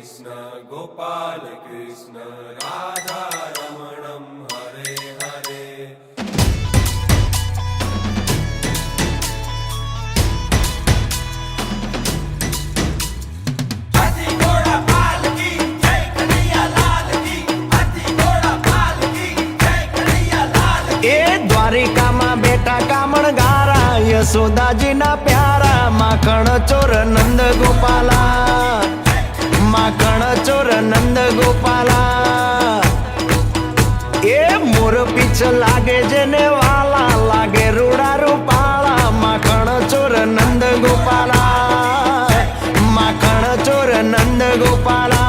कृष्ण गोपाल कृष्ण राधा रमणं हरे हरे। द्वारिका में बेटा कामण गारा यशोदाजी ना प्यारा माखण चोर नंद गोपाला माखण चोर नंद गोपाला। ए मोर पीछ लागे जेने वाला लागे रूड़ा रूपाला माखण चोर नंद गोपाला माखण चोर नंद गोपाला।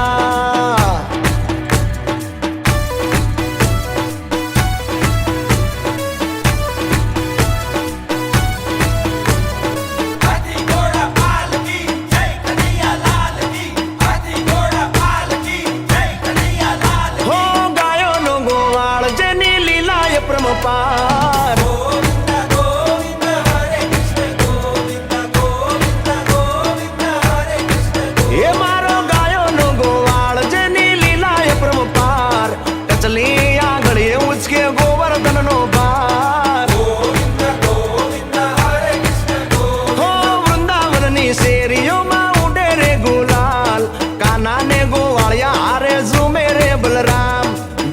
पार गोविंद गोविंद हरे कृष्ण गोविंद गोविंद गोविंद हरे कृष्ण। ये मारो गायो नो गोवाल जेनी लीलाए प्रम पार कचली आंगળી उचके गोवर्धन नो पार। गोविंद गोविंद हरे कृष्ण गोविंद। हो वृंदावन नी शेरियों में उड़े रे गुलाल काना ने गोवालिया हारे झूमे रे बलराम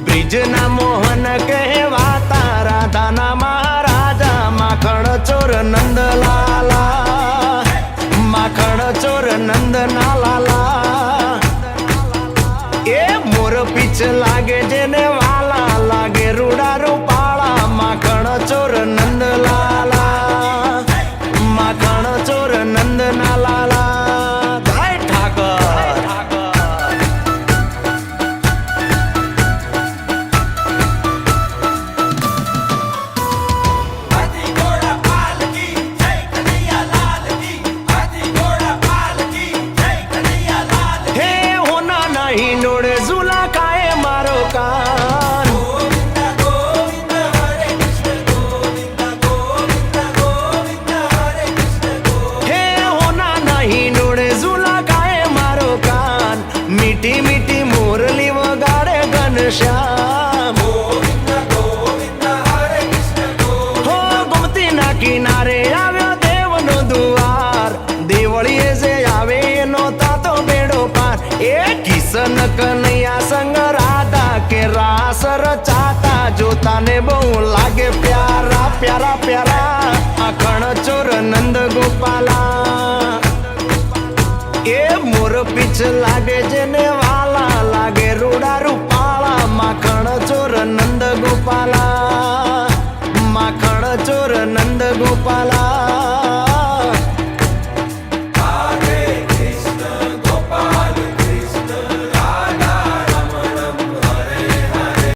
ब्रिज ना मोहन कहवाता राधा ना महाराजा माखण चोर नंद लाला माखण चोर नंद ना लाला। ए मोर पीछ लागे जेने वाला लागे रूड़ा रूपाला माखण चोर नंद लाला माखण चोर नंद ना लाला। जय ठाकर कान गोविंद गोविंद हरे कृष्ण गोविंद गोविंद गोविंद हरे कृष्ण गोविंद। हे होना नहीं नोड़े झूला गाए मारो कान मीठी मीठी मुरली वगाड़े घनश्याम। गोविंद गोविंद हरे कृष्ण गोविंद। हो गोमती ना किनारे આવ્યો દેવનો દ્વાર દેવળીએ જે આવે એનો તાતો બેડો પાર। એ કિશન કનૈયા સંગ રાધા के रास रचाता जोता ने बहु लागे प्यारा प्यारा प्यारा माखण चोर नंद गोपाला। ए मोर पीछ लागे जेने वाला लागे रूड़ा रूपाला माखण चोर नंद गोपाला माखण चोर नंद गोपाला।